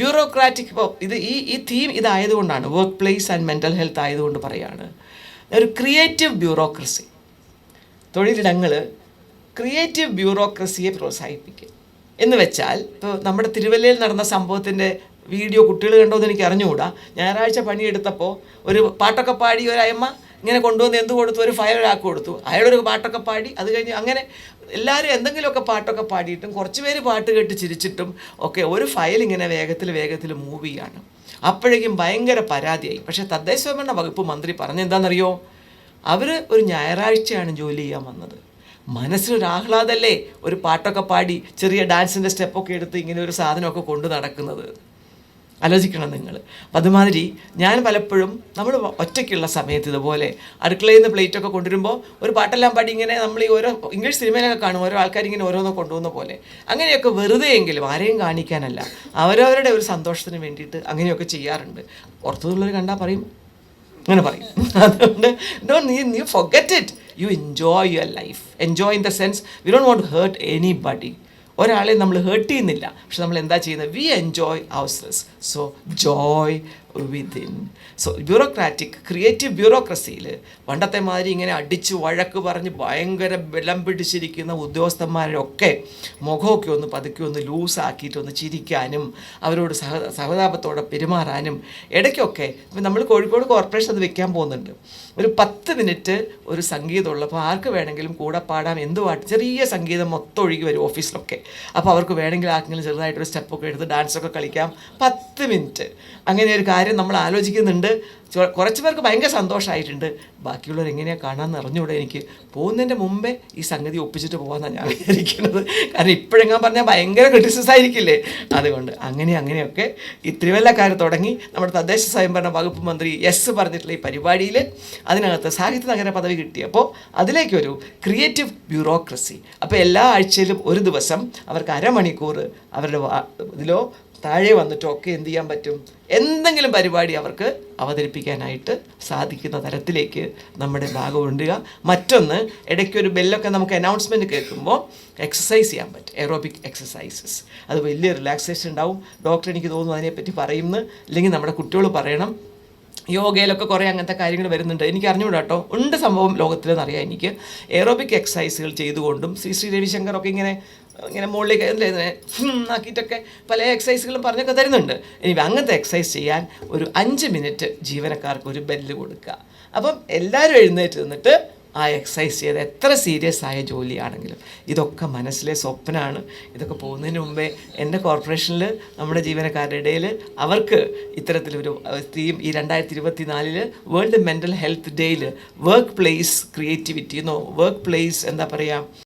Bureaucratic. ഇപ്പോൾ ഈ theme ഇതായതുകൊണ്ടാണ്, work place and mental health ആയതുകൊണ്ട് പറയാണ്. ഒരു ക്രിയേറ്റീവ് ബ്യൂറോക്രസി, തൊഴിലിടങ്ങൾ ക്രിയേറ്റീവ് ബ്യൂറോക്രസിയെ പ്രോത്സാഹിപ്പിക്കുക എന്ന് വെച്ചാൽ, ഇപ്പോൾ നമ്മുടെ തിരുവല്ലയിൽ നടന്ന സംഭവത്തിൻ്റെ വീഡിയോ കുട്ടികൾ കണ്ടോന്ന് എനിക്ക് അറിഞ്ഞുകൂടാ. ഞായറാഴ്ച പണിയെടുത്തപ്പോൾ ഒരു പാട്ടൊക്കെ പാടി ഒരു അമ്മ ഇങ്ങനെ കൊണ്ടുവന്ന് എന്ത് കൊടുത്തു, ഒരു ഫയൽ ഒരാൾക്ക് കൊടുത്തു, അയാളൊരു പാട്ടൊക്കെ പാടി, അത് കഴിഞ്ഞ് അങ്ങനെ എല്ലാവരും എന്തെങ്കിലുമൊക്കെ പാട്ടൊക്കെ പാടിയിട്ടും കുറച്ച് പേര് പാട്ട് കേട്ട് ചിരിച്ചിട്ടും ഒക്കെ ഒരു ഫയൽ ഇങ്ങനെ വേഗത്തിൽ മൂവ് ചെയ്യാണ്. അപ്പോഴേക്കും ഭയങ്കര പരാതിയായി. പക്ഷേ തദ്ദേശ സ്വയംഭരണ വകുപ്പ് മന്ത്രി പറഞ്ഞെന്താണെന്നറിയോ, അവർ ഒരു ഞായറാഴ്ചയാണ് ജോലി ചെയ്യാൻ വന്നത്. മനസ്സിലൊരു ആഹ്ലാദമല്ലേ ഒരു പാട്ടൊക്കെ പാടി ചെറിയ ഡാൻസിൻ്റെ സ്റ്റെപ്പൊക്കെ എടുത്ത് ഇങ്ങനെ ഒരു സാധനമൊക്കെ കൊണ്ട് നടക്കുന്നത്. ആലോചിക്കണം നിങ്ങൾ. അപ്പം അതുമാതിരി ഞാൻ പലപ്പോഴും നമ്മൾ ഒറ്റയ്ക്കുള്ള സമയത്ത് ഇതുപോലെ അടുക്കളയിൽ നിന്ന് പ്ലേറ്റൊക്കെ കൊണ്ടുവരുമ്പോൾ ഒരു പാട്ടെല്ലാം പാടി ഇങ്ങനെ നമ്മൾ ഈ ഓരോ ഇംഗ്ലീഷ് സിനിമയിലൊക്കെ കാണും, ഓരോ ആൾക്കാർ ഇങ്ങനെ ഓരോന്ന് കൊണ്ടുപോകുന്ന പോലെ. അങ്ങനെയൊക്കെ വെറുതെ എങ്കിലും ആരെയും കാണിക്കാനല്ല, അവരവരുടെ ഒരു സന്തോഷത്തിന് വേണ്ടിയിട്ട് അങ്ങനെയൊക്കെ ചെയ്യാറുണ്ട്. പുറത്തുനിന്നുള്ളവർ കണ്ടാൽ പറയും, അങ്ങനെ പറയും. അതുകൊണ്ട് you forget it. You enjoy your life. Enjoy in the sense, we don't want to hurt anybody. ഒരാളെ നമ്മൾ ഹേർട്ട് ചെയ്യുന്നില്ല, പക്ഷെ നമ്മൾ എന്താ ചെയ്യുന്നത്, we enjoy our stress. So joy within. So bureaucratic creative ബ്യൂറോക്രസിയിൽ പണ്ടത്തെ മാതിരി ഇങ്ങനെ അടിച്ച് വഴക്ക് പറഞ്ഞ് ഭയങ്കര ബലം പിടിച്ചിരിക്കുന്ന ഉദ്യോഗസ്ഥന്മാരൊക്കെ മുഖമൊക്കെ ഒന്ന് പതുക്കെ ഒന്ന് ലൂസാക്കിയിട്ട് ഒന്ന് ചിരിക്കാനും അവരോട് സഹതാപത്തോടെ പെരുമാറാനും ഇടയ്ക്കൊക്കെ ഇപ്പം നമ്മൾ കോഴിക്കോട് കോർപ്പറേഷൻ അത് വെക്കാൻ പോകുന്നുണ്ട്. ഒരു 10 മിനിറ്റ് ഒരു സംഗീതമുള്ളപ്പോൾ ആർക്ക് വേണമെങ്കിലും കൂടെ പാടാം, എന്ത് പാട്ട്, ചെറിയ സംഗീതം മൊത്തം ഒഴുകി വരും ഓഫീസിലൊക്കെ. അപ്പോൾ അവർക്ക് വേണമെങ്കിൽ ആർക്കെങ്കിലും ചെറുതായിട്ടൊരു സ്റ്റെപ്പൊക്കെ എടുത്ത് ഡാൻസൊക്കെ കളിക്കാം. 10 മിനിറ്റ് അങ്ങനെ ഒരു കാര്യം നമ്മൾ ആലോചിക്കുന്നുണ്ട്. കുറച്ച് പേർക്ക് ഭയങ്കര സന്തോഷമായിട്ടുണ്ട്. ബാക്കിയുള്ളവർ എങ്ങനെയാണ് കാണാമെന്ന് അറിഞ്ഞുകൂടെ എനിക്ക്. പോകുന്നതിൻ്റെ മുമ്പേ ഈ സംഗതി ഒപ്പിച്ചിട്ട് പോകാമെന്നാണ് ഞാൻ വിചാരിക്കുന്നത്. കാരണം ഇപ്പോഴെങ്ങാൻ പറഞ്ഞാൽ ഭയങ്കര ക്രിറ്റിസിസം ആയിരിക്കില്ലേ. അതുകൊണ്ട് അങ്ങനെയൊക്കെ ഈ തിരുവല്ലക്കാർ തുടങ്ങി നമ്മുടെ തദ്ദേശ സ്വയംഭരണ വകുപ്പ് മന്ത്രി എസ് പറഞ്ഞിട്ടുള്ള ഈ പരിപാടിയിൽ അതിനകത്ത് സാഹിത്യ നഗര പദവി കിട്ടിയപ്പോൾ അതിലേക്കൊരു ക്രിയേറ്റീവ് ബ്യൂറോക്രസി. അപ്പോൾ എല്ലാ ആഴ്ചയിലും ഒരു ദിവസം അവർക്ക് അരമണിക്കൂർ അവരുടെ ഇതിലോ താഴെ വന്നിട്ടോ ഒക്കെ എന്ത് ചെയ്യാൻ പറ്റും, എന്തെങ്കിലും പരിപാടി അവർക്ക് അവതരിപ്പിക്കാനായിട്ട് സാധിക്കുന്ന തരത്തിലേക്ക് നമ്മുടെ ഭാഗം ഉണ്ടുക. മറ്റൊന്ന്, ഇടയ്ക്കൊരു ബെല്ലൊക്കെ നമുക്ക് അനൗൺസ്മെൻറ്റ് കേൾക്കുമ്പോൾ എക്സസൈസ് ചെയ്യാൻ പറ്റും, എറോബിക് എക്സസൈസസ്. അത് വലിയ റിലാക്സേഷൻ ഉണ്ടാവും. ഡോക്ടർ എനിക്ക് തോന്നുന്നു അതിനെപ്പറ്റി പറയുന്നു, അല്ലെങ്കിൽ നമ്മുടെ കുട്ടികൾ പറയണം. യോഗയിലൊക്കെ കുറേ അങ്ങനത്തെ കാര്യങ്ങൾ വരുന്നുണ്ട്, എനിക്ക് അറിഞ്ഞുകൂടാ കേട്ടോ, ഉണ്ട് സംഭവം ലോകത്തിലെന്നറിയാം എനിക്ക്. എറോബിക് എക്സസൈസുകൾ ചെയ്തുകൊണ്ടും ശ്രീ രവിശങ്കറൊക്കെ ഇങ്ങനെ മുകളിലേക്ക് ആക്കിയിട്ടൊക്കെ പല എക്സസൈസുകളും പറഞ്ഞൊക്കെ തരുന്നുണ്ട്. ഇനി അങ്ങനത്തെ എക്സസൈസ് ചെയ്യാൻ ഒരു 5 മിനിറ്റ് ജീവനക്കാർക്ക് ഒരു ബെല്ല് കൊടുക്കുക. അപ്പം എല്ലാവരും എഴുന്നേറ്റ് നിന്നിട്ട് ആ എക്സസൈസ് ചെയ്ത് എത്ര സീരിയസ് ആയ ജോലിയാണെങ്കിലും, ഇതൊക്കെ മനസ്സിലെ സ്വപ്നമാണ്. ഇതൊക്കെ പോകുന്നതിന് മുമ്പേ എൻ്റെ കോർപ്പറേഷനിൽ നമ്മുടെ ജീവനക്കാരുടെ ഇടയിൽ അവർക്ക് ഇത്തരത്തിലൊരു തീം ഈ 2024 വേൾഡ് മെൻ്റൽ ഹെൽത്ത് ഡേയിൽ വർക്ക് പ്ലേസ് ക്രിയേറ്റിവിറ്റി എന്നോ വർക്ക് പ്ലേസ് എന്താ പറയുക